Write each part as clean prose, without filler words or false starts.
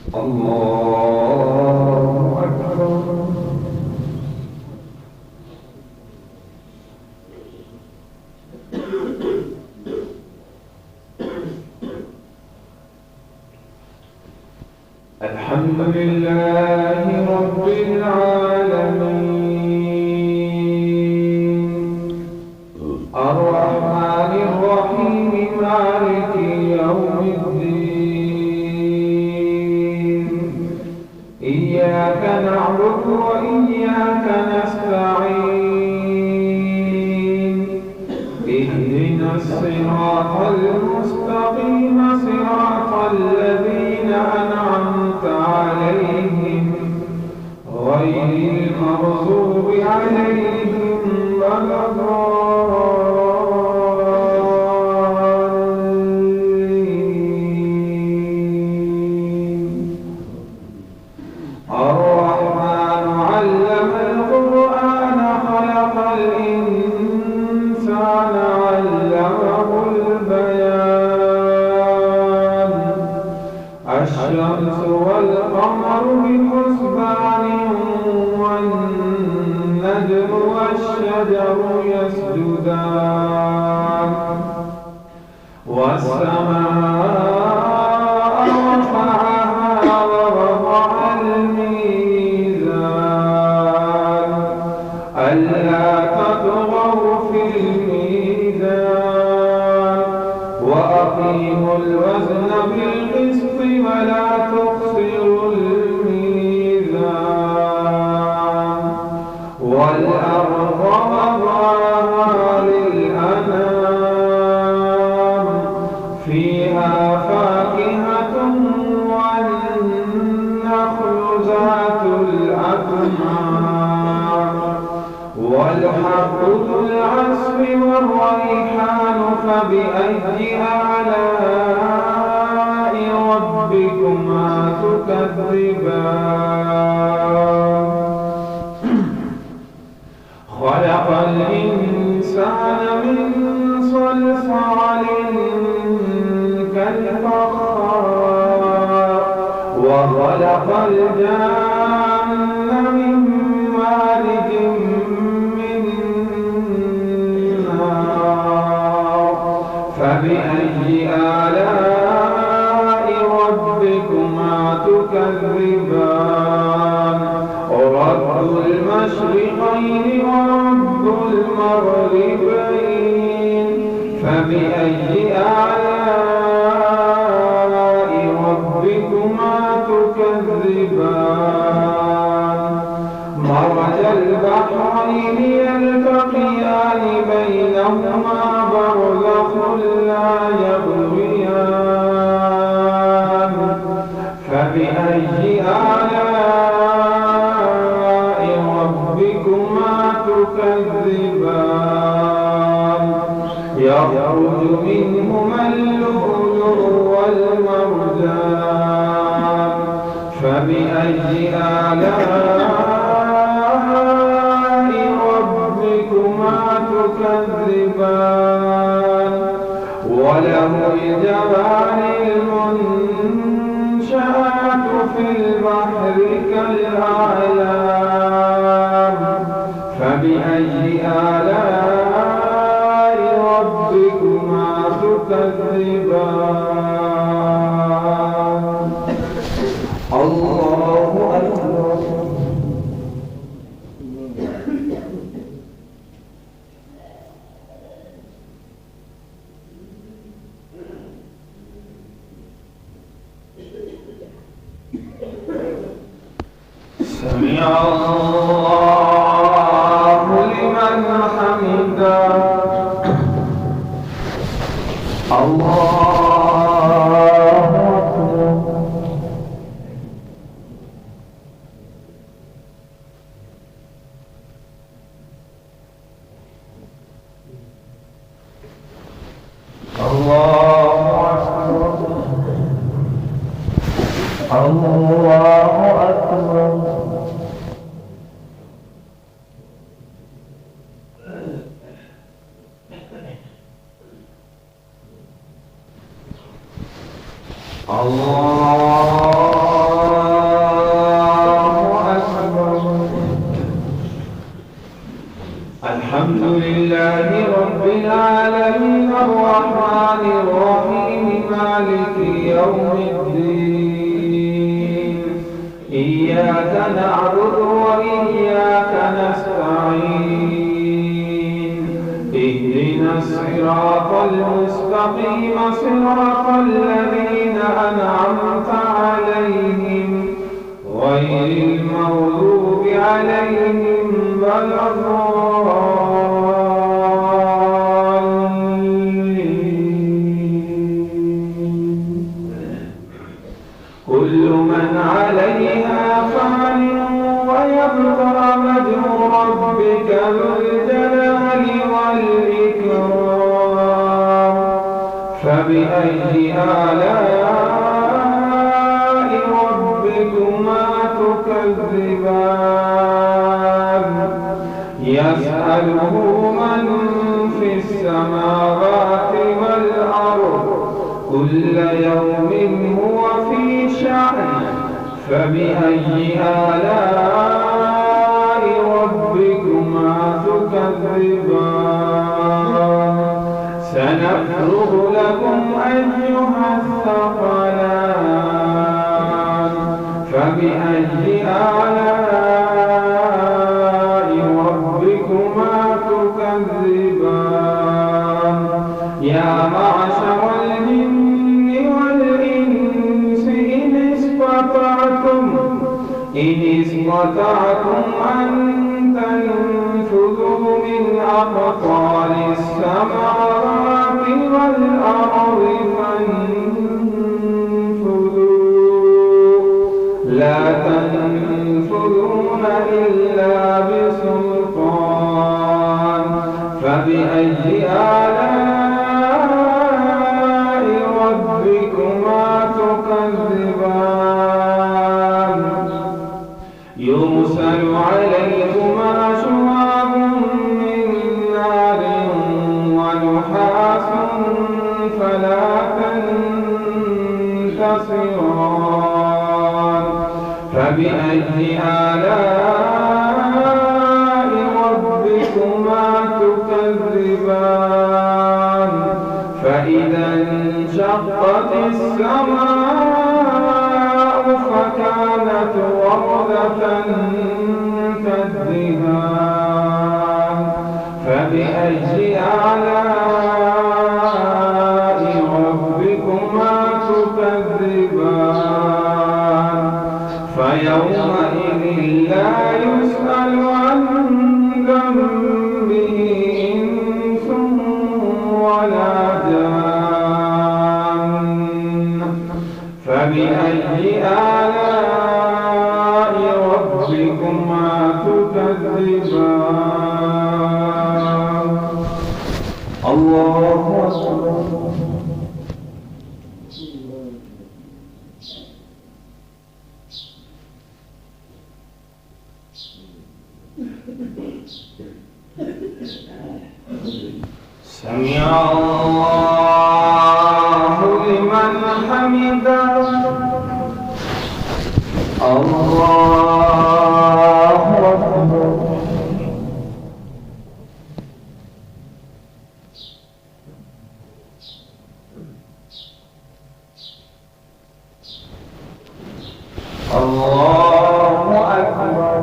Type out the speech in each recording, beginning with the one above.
الله أكبر. الحمد لله رب العالمين الرحمن الرحيم مالك يوم الدين إياك نعبد وإياك نستعين اهدنا الصراط المستقيم صراط الذين أنعمت عليهم غير المغضوب عليهم ولا الضالين. الرحمن علم القرآن خلق الإنسان علمه البيان الشمس والقمر بحسبان والنجم والشجر يسجدان والسماء رفعها ووضع الميزان ألا تطغوا في الميزان وأقيموا الوزن بالقسط ولا تخسروا الميزان والأرض وضعها للأنام فيها فاكهة والنخل ذات الأكمام والحب ذو العصف والريحان فبأي آلاء ربكما تكذبان خلق الإنسان من صلصال كالفخار وخلق الجن من مارج من نار فبأي آلاء ربكما تكذبان رب المشرقين ورب المغربين فبأي آلاء ربكما تكذبان مرج البحرين يلتقيان بينهما برزخ لا يبغيان فبأي آلاء ربكما تكذبان يخرج منهما اللؤلؤ والمرجان فبأي آلاء ربكما تكذبان وله الجوار المنشآت في البحر كالأعلام فبأي آلاء ربكما تكذبان الله أكبر. سمع الله لمن حمده. الله أكبر. الله أكبر. الله أكبر. الله إياك نعبد وإياك نستعين اهدنا الصراط المستقيم صراط الذين أنعمت عليهم غير المغضوب عليهم ولا الضالين. كل من عليها فان ويبقى وجه ربك ذو الجلال والإكرام فبأي آلاء ربكما تكذبان يسأله من في السماوات والأرض كل يوم هو في شأن فبأي آلاء ربكما تكذبان سنفرغ لكم أيها الثقلان فبأي آلاء ربكما تكذبان يا معشر الجن والإنس إن استطعتم أن تنفذوا من أقطار السماوات والأرض فانفذوا لا تنفذون إلا بسلطان فبأي آلاء ربكما تكذبان يرسل عليكما شواظ من نار ونحاس فلا تنتصران فبأي آلاء ربكما تكذبان فإذا انشقت السماء فكانت وردة كالدهان فبأي آلاء ربكما تكذبان فيومئذ لا يسأل عن ذنبه إنس ولا جان فبأي آلاء ربكما تكذبان الله أكبر سمع الله لمن حمده الله أكبر الله أكبر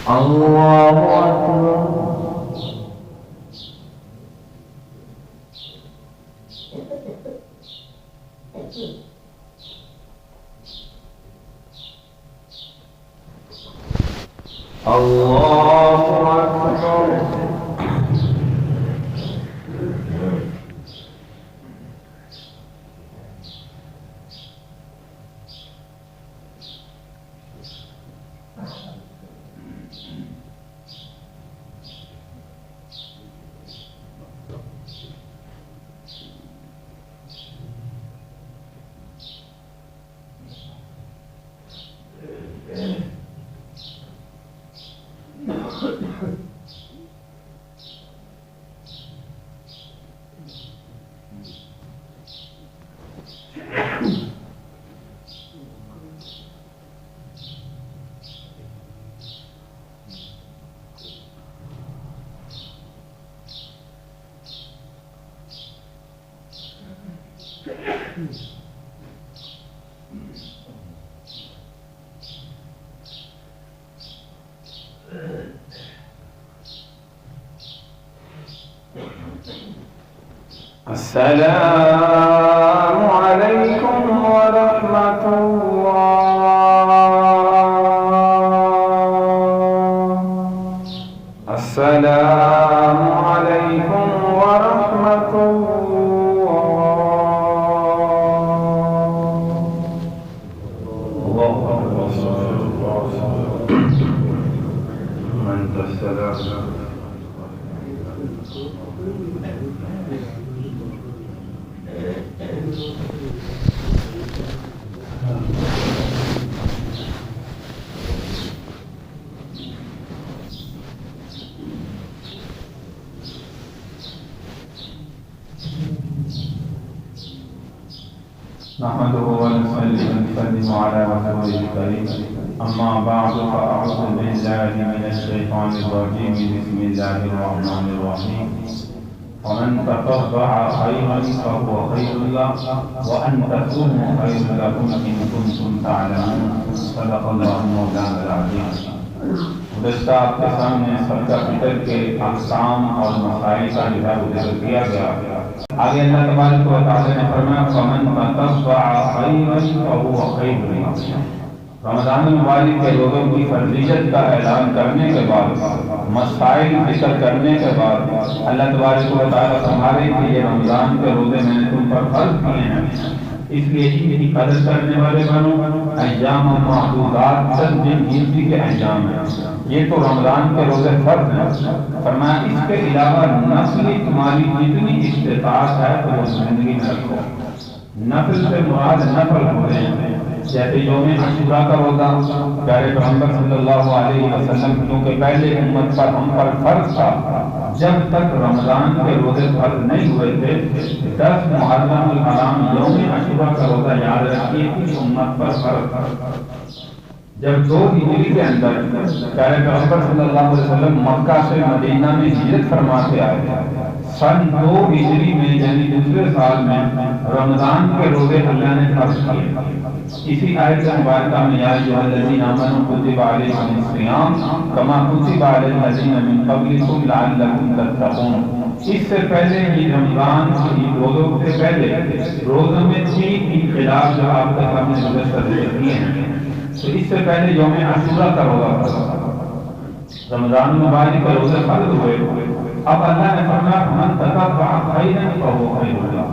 الله أكبر الله أكبر السلام علیکم ورحمۃ اللہ، السلام علیکم ورحمۃ نحمده ونصلي ونسلم على رسوله الكريم، أما بعد فأعوذ بالله من الشيطان الرجيم، بسم الله الرحمن الرحيم. ومن تطوع خيرا فهو خير له وأن تصوموا خير لكم إن كنتم تعلمون. صدق الله مولانا العظيم. گزشتہ آپ کے سامنے صدقہ فطر کے احکام اور مسائل کا ذکر کیا گیا. آگے اللہ تبارک و تعالی نے فرمایا فمن تطوع خیرا فهو خیر له. رمضان المبارک کے روزوں کی فرضیت کا اعلان کرنے کے بعد، مسائل ذکر کرنے کے بعد، اللہ تبارک و تعالی فرما رہے کہ یہ رمضان کے روزے میں نے تم پر فرض کیے ہیں، اس لیے ان کی قدر کرنے والے بنو. ایام معدودات، 10 دن گنتی کے ایام ہیں. یہ تو رمضان کے روزے فرض ہیں. فرمایا اس کے علاوہ نفلی تمہاری جتنی استطاعت ہے تو وہ زندگی میں رکھو. نفل سے مراد نفل ہوتے ہیں، جیسے یوم عاشورہ کا روزہ پیارے پیغمبر صلی اللہ علیہ وسلم کیونکہ پہلے امت پر ہم پر فرض تھا، جب تک رمضان کے روزے فرض نہیں ہوئے تھے. 10 محرم الحرام یوم عاشورہ کا روزہ یاد رکھیے کہ امت پر فرض تھا. جب 2 ہجری کے اندر پیارے پیغمبر صلی اللہ علیہ وسلم مکہ سے مدینہ میں ہجرت فرما کے آئے، سن 2 ہجری میں یعنی دوسرے سال میں رمضان کے روزے اللہ نے فرض کیے. اسی آیت مبارکہ میں یا ایھا الذین آمنوا کتب علیکم الصیام کما کتب علی الذین من قبلکم لعلکم تتقون. اس سے پہلے ہی رمضان کی روزوں سے پہلے روزوں میں 3 انقلاب جو آپ کے سامنے گزشتہ ذکر کیے ہیں. تو اس سے پہلے یوم عاشورہ کا روزہ تھا، رمضان مبارک کے روزے فرض ہوئے. اب اللہ نے فرمایا من تطوع خیرا فهو خیر له.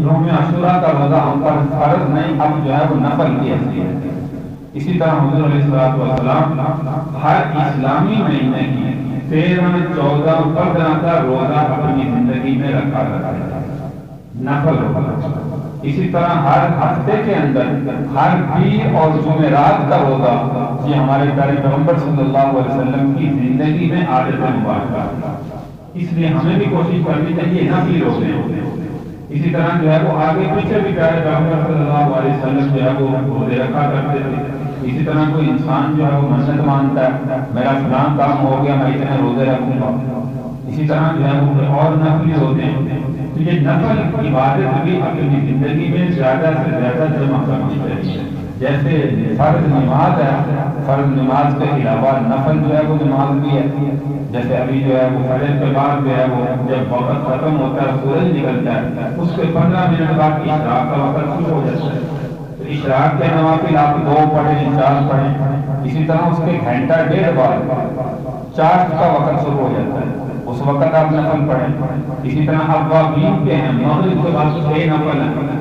یوم عاشورہ کا روزہ ہم پر فرض نہیں، اب جو ہے وہ نفل کی حیثیت ہے. اسی طرح حضور علیہ السلام ہر اسلامی مہینے کی 13، 14، 15 کا روزہ اپنی زندگی میں رکھا کرتے ہیں، نفل روزہ. اسی طرح ہر ہفتے کے اندر ہر پیر اور جمعرات کا روزہ یہ ہمارے پیارے پیغمبر صلی اللہ علیہ وسلم کی زندگی میں عادت مبارکہ. اس لیے ہمیں بھی کوشش کرنی چاہیے نفلی روزے. اسی طرح جو ہے وہ آگے پیچھے بھی پیارے پیغمبر صلی اللہ علیہ وسلم جو ہے وہ روزے رکھا کرتے تھے. اسی طرح کوئی انسان جو ہے وہ منت مانتا ہے میرا فلاں کام ہو گیا میں اتنے روزے رکھوں گا. اسی طرح جو ہے وہ اور نفلی روزے ہیں. تو یہ نفل عبادت بھی اپنی زندگی میں زیادہ سے زیادہ جمع کرنی چاہیے. جیسے فرض نماز ہے، فرض نماز کے علاوہ نفل جو ہے وہ نماز بھی ہے. جیسے ابھی جو ہے وہ فجر کے بعد جو ہے وہ جب وقت ختم ہوتا ہے سورج نکلتا ہے اس کے 15 منٹ بعد اشراق کا وقت شروع ہو جاتا ہے. تو اشراق کے نوافل آپ 2 پڑھیں 4 پڑھیں. اسی طرح اس کے گھنٹہ 1.5 بعد چاشت کا وقت شروع ہو جاتا ہے، اس وقت آپ نفل پڑھیں. اسی طرح اوابین کے ہیں، مغرب کے بعد 6 نفل ہیں.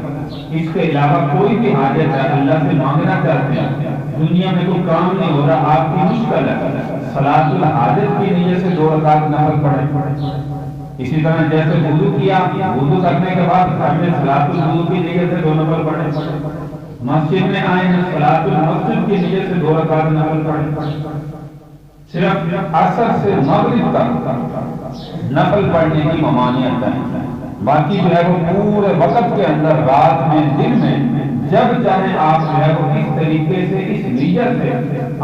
اس کے علاوہ کوئی بھی حاجت ہے اللہ سے مانگنا چاہتے ہیں، دنیا میں کوئی کام نہیں ہو رہا آپ کی مشکل ہے، صلاۃ الحاجت کی نیت سے 2 رکعت نفل پڑھیں. اسی طرح جیسے وضو کیا، وضو کرنے کے بعد گھر میں صلاۃ الوضو کی نیت سے 2 نفل پڑھیں. مسجد میں آئے ہیں صلاۃ المسجد کی نیت سے 2 رکعت نفل پڑھیں. صرف عصر سے مغرب تک نفل پڑھنے کی ممانعت ہے. باقی جو ہے وہ پورے وقت کے اندر رات میں دن میں جب چاہیں آپ جو ہے وہ اس طریقے سے اس نیت سے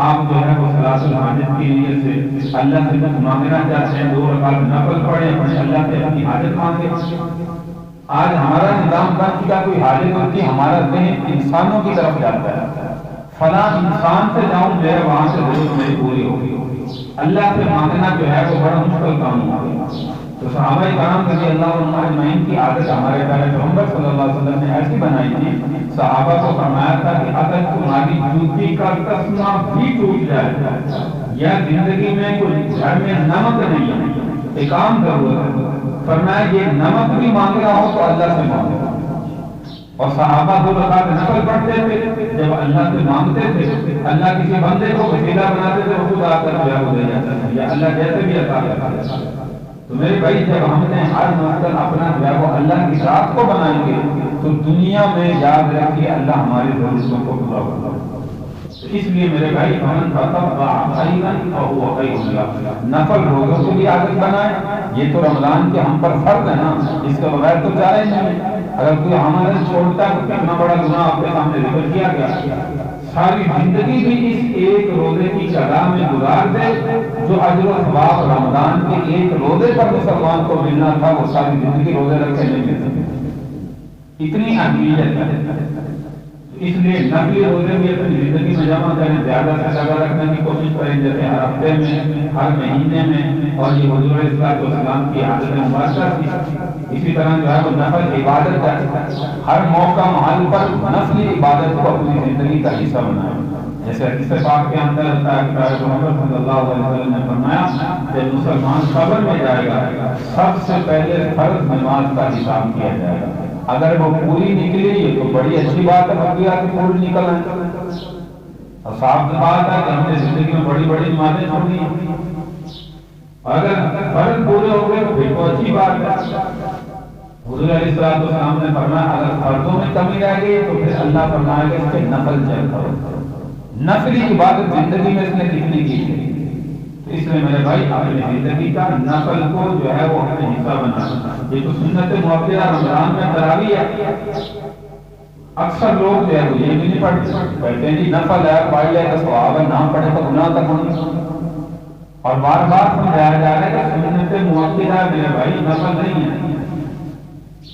آپ جو ہے وہ صلاۃ الحاجت کی نیت سے اللہ سے کچھ مانگنا چاہتے ہیں 2 رکعت نفل پڑھیں، اللہ سے اپنی حاجت مانگے. آج ہمارا نظام بن چکا کوئی حاجت ہوتی ہے ہمارا ذہن انسانوں کی طرف جاتا ہے، فلاں انسان سے جاؤں جو ہے وہاں سے ضرورت میری پوری ہوگی. اللہ سے مانگنا جو ہے وہ بڑا مشکل کام ہو گیا. تو تو صحابہ کرام رضی اللہ عنہم اجمعین کی عادت ہمارے پیارے پیغمبر صلی اللہ علیہ وسلم نے ایسی بنائی تھی، صحابہ کو فرمایا تھا کہ اگر تمہاری جوتی کا تسمہ بھی ٹوٹ جائے یا زندگی میں کوئی گھر میں نمک نہیں ہے، ایک عام ضرورت ہے، فرمایا یہ نمک بھی مانگنا ہو تو اللہ سے مانگو۔ اور صحابہ دو رکعت نفل پڑھتے تھے، جب اللہ سے مانگتے تھے، اللہ کسی بندے کو وسیلہ بناتے تھے، وہ خود آ کر دعا ہو جاتا تھا یا اللہ جیسے بھی عطا کرتا ہے۔ تو میرے بھائی جب ہم نے ہر مقصد اپنا جو ہے وہ اللہ کی ذات کو بنائیں گے تو دنیا میں یاد رکھیے اللہ ہماری ضرورتوں کو پورا ہوگا۔ اس لیے میرے بھائی نفل روزوں کو بھی عادت بنائیں، یہ تو رمضان کے ہم پر فرض ہے نا، اس کے بغیر تو چارہ ہی نہیں۔ اگر کوئی ہمارا چھوڑتا ہے تو کتنا بڑا گناہ آپ کے سامنے ذکر کیا گیا، ساری زندگی بھی اس ایک روزے کی قضا میں گزار دے، جو اجر و ثواب رمضان کے ایک روزے پر مسلمان کو ملنا تھا وہ ساری زندگی روزے رکھے نہیں مل سکتے، اتنی اہمیت ہے۔ اس لیے نفلی روزے بھی اپنی زندگی میں جمع کریں، زیادہ سے زیادہ رکھنے کی کوشش کریں، جیسے ہر ہفتے میں، ہر مہینے میں، اور یہ حضور صلی اللہ علیہ وسلم کی عادت مبارکہ تھی۔ اسی طرح جو ہے وہ نفل عبادت ہے، ہر موقع محل پر نفلی عبادت کو اپنی زندگی کا حصہ بنائیں۔ جیسے حدیث پاک کے اندر ہوتا ہے کہ محمد صلی اللہ علیہ وسلم نے فرمایا کہ مسلمان قبر میں جائے گا، سب سے پہلے فرض نماز کا حساب کیا جائے گا، اگر وہ پوری نکلی یہ تو بڑی اچھی بات ہے، بقیہ کی پوری نکل ہے، اور صاحب بات ہے کہ ہم نے زندگی میں بڑی بڑی نمازیں چھوڑی ہیں، اگر فرض پورے ہو گئے تو پھر تو اچھی بات ہے۔ حضور علیہ السلام نے فرمایا اگر فرضوں میں کمی رہ گئی تو پھر اللہ فرمائے گا اس کے نفل چل کرو، نفلی عبادت زندگی میں اس نے کتنی کی ہے۔ اس لیے میرے بھائی اپنی زندگی کا نفل کو جو ہے وہ اپنے حصہ بنانا۔ یہ تو سنت موقعہ رمضان میں تراویح ہے، اکثر لوگ جو ہے وہ یہ بھی نہیں پڑھتے، کہتے ہیں جی نفل ہے پڑھ لے تو ثواب ہے، نہ پڑھے تو گناہ تک نہیں۔ اور بار بار سمجھایا جا رہا ہے کہ سنت موقعہ ہے میرے بھائی، نفل نہیں ہے۔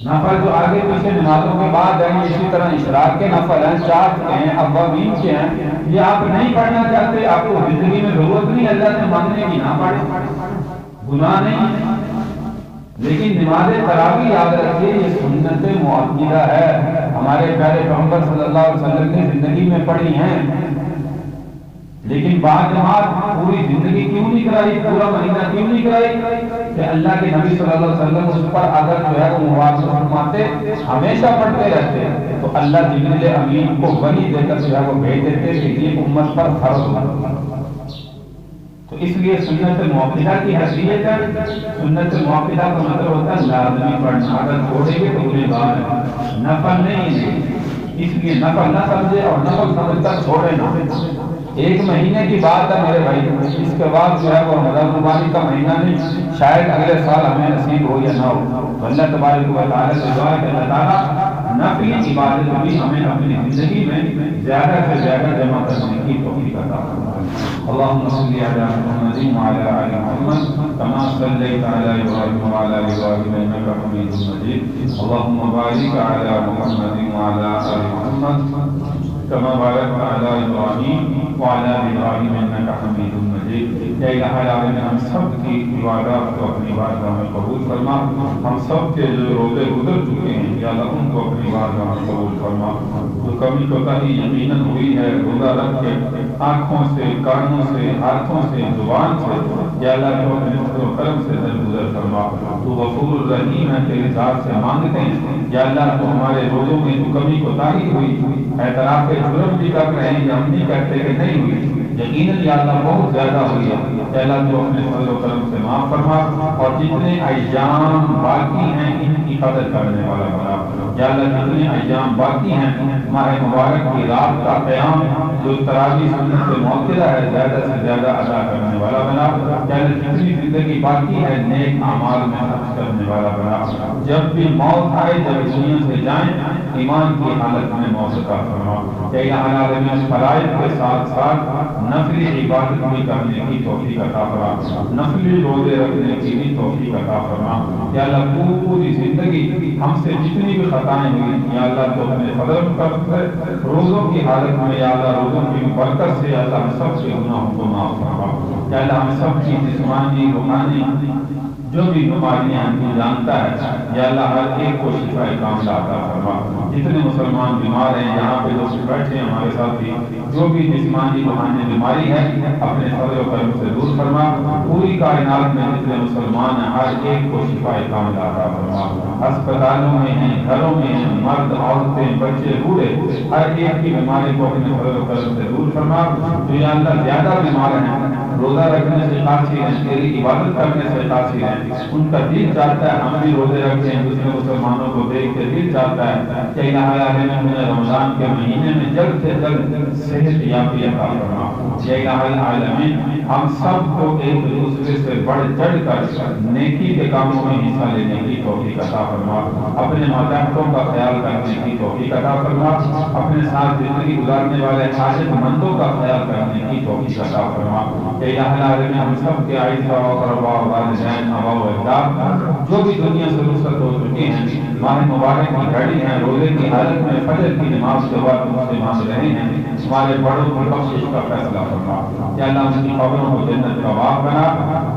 نفل جو آگے پیچھے نمازوں کے بعد ہیں، اسی طرح اشراق کے نفل ہیں، چار کے ہیں، اوابین کے ہیں، یہ آپ نہیں پڑھنا چاہتے، آپ کو زندگی میں ضرورت نہیں اللہ سے مانگنے کی، نہ پڑھیں، گناہ نہیں۔ لیکن نماز تراویح یاد رکھیے یہ سنت مؤکدہ ہے، ہمارے پیارے پیغمبر صلی اللہ علیہ وسلم نے زندگی میں پڑھی ہیں، لیکن بعض جماعت پوری زندگی کیوں نہیں کرائی، پورا مہینہ کیوں نہیں کرائی کہ اللہ کے نبی صلی اللہ علیہ وسلم اس پر اگر جو ہے وہ مواخذہ فرماتے ہمیشہ پڑھتے رہتے تو اللہ جبریل امین کو وحی دے کر جو ہے وہ بھیج دیتے کہ یہ امت پر فرض ہو۔ تو اس لیے سنت موقعہ کی حیثیت ہے، سنت موقعہ کا مطلب ہوتا ہے لازمی پڑھنا، اگر چھوڑیں گے تو گناہ گار ہے، نفل نہیں ہے۔ اس لیے نفل نہ سمجھے اور نفل سمجھ کر چھوڑے نہ۔ ایک مہینے کی بات ہے میرے بھائی، اس کے بعد جو ہے وہ رمضان مبارک کا مہینہ نہیں، شاید اگلے سال ہمیں نصیب ہو یا نہ ہو، تو اللہ تبارک و تعالیٰ سے دعا ہے کہ اللہ تعالیٰ نفلی عبادت بھی ہمیں اپنی زندگی میں زیادہ سے زیادہ جمع کرنے کی توفیق عطا فرمائے۔ اللهم صل على محمد وعلى آل محمد كما صليت على إبراهيم وعلى آل إبراهيم إنك حميد مجيد، اللهم بارك على محمد وعلى آل محمد كما باركت على إبراهيم وعلى آل إبراهيم إنك حميد مجيد۔ اے الہ العالمین ہم سب کی عبادات کو اپنی بارگاہ میں قبول فرما، ہم سب کے جو روزے گزر چکے ہیں یا اللہ ان کو اپنی بارگاہ میں قبول فرما، جو کمی کوتاہی یقیناً ہوئی ہے روزہ رکھ کے آنکھوں سے، کانوں سے، ہاتھوں سے، زبان سے، یا اللہ تو اپنے فضل و کرم سے درگزر فرما، تو غفور الرحیم ہے، تیری ذات سے مانگتے ہیں یا اللہ تو ہمارے روزوں میں جو کمی کوتاہی ہوئی، اعتراف جرم بھی کر رہے ہیں یا ہم نہیں کہتے کہ نہیں ہوئی، یقیناً یا اللہ بہت زیادہ ہوئی ہے، یا اللہ تو اپنے فضل و کرم سے معاف فرما، اور جتنے ایام باقی ہیں ان کی قدر کرنے والا بنا، یا اللہ جتنے ایام باقی ہیں ماہ مبارک کی رات کا قیام جو تراویح سنت موقعہ ہے زیادہ سے زیادہ ادا کرنے والا بنا، یا اللہ جتنی زندگی باقی ہے نیک اعمال میں خرچ کرنے والا بنا، جب بھی موت آئے جب دنیا سے جائیں ایمان کی حالت میں موت کا فرما، کہ الہ العالمین فرائض کے ساتھ ساتھ نفلی عبادت بھی کرنے کی توفیق عطا فرما، نفلی روزے رکھنے کی بھی توفیق عطا فرما، یا اللہ پوری زندگی ہم سے جتنی بھی خطائیں ہوئی یا اللہ تو اپنے فضل کر روزوں کی حالت میں یا اللہ روزوں کی برکت سے یا اللہ ہم سب کے گناہوں کو معاف فرما، یا اللہ ہم سب کی جسمانی روحانی جو بھی بیماریاں ہیں تو جانتا ہے، یا اللہ ہر ایک کو شفا کاملہ عطا فرما۔ جتنے مسلمان بیمار ہیں یہاں پہ جو بیٹھے ہیں ہمارے ساتھ بھی، جو بھی جسمانی روحانی بیماری ہے اپنے فضل و کرم سے دور فرما۔ پوری کائنات میں جتنے مسلمان ہیں ہر ایک کو شفا کاملہ عطا فرما۔ ہسپتالوں میں ہیں، گھروں میں ہیں، مرد عورتیں بچے بوڑھے، ہر ایک کی بیماری کو اپنے فضل و کرم سے دور فرما۔ جو یا اللہ زیادہ بیمار ہیں، روزہ رکھنے سے قاصر ہیں، تیری عبادت کرنے سے قاصر ہیں، ان کا دل چاہتا ہے ہم بھی روزے رکھیں، دوسرے مسلمانوں کو دیکھ کے دل چاہتا ہے کہ الہ العالمین رمضان کے مہینے میں جلد سے جلد صحت یابی عطا فرما۔ یا الہ العالمین ہم سب کو ایک دوسرے سے بڑھ چڑھ کر نیکی کے کاموں میں حصہ لینے کی توفیق عطا فرما۔ اپنے ماتحتوں کا خیال کرنے کی توفیق عطا فرما۔ اپنے ساتھ زندگی گزارنے والے حاجت مندوں کا خیال کرنے کی توفیق عطا فرما۔ یا الہ العالمین ہم سب کے اعزاء و اقرباء والدین آباء و اجداد جو بھی دنیا سے رخصت ہو چکے ہیں، ماہ مبارک کی گھڑی ہیں، روزے کی حالت میں فجر کی نماز کے بعد ان سے مانگ رہے ہیں، ہمارے بڑوں کی بخشش کا فیصلہ فرما۔ یا اللہ ان کی قبروں کو جنت کا باغ بنا،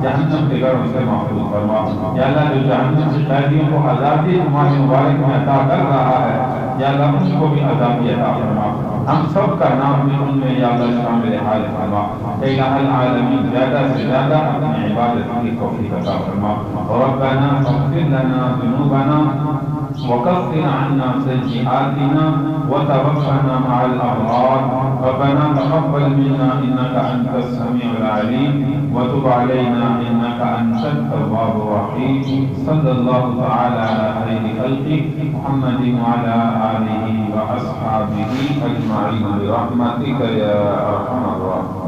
جہنم کے گڑھوں سے محفوظ فرما۔ یا اللہ جو جہنم سے قیدیوں کو آزادی ماہ مبارک میں عطا کر رہا ہے، یا اللہ ان کو بھی آزادی عطا فرما۔ ہم سب کا نام بھی ان میں یا اللہ شامل حال فرما۔ اے الہ العالمین زیادہ سے زیادہ اپنی عبادت کی توفیق عطا فرما۔ ربنا اغفر لنا ذنوبنا وكفر عنا سيئاتنا وتوفنا مع الأبرار ربنا تقبل منا إنك أنت السميع العليم وتب علينا إنك أنت التواب الرحيم صلى الله تعالى على خير خلقه محمد وعلى آله وأصحابه أجمعين برحمتك يا أرحم الراحمين.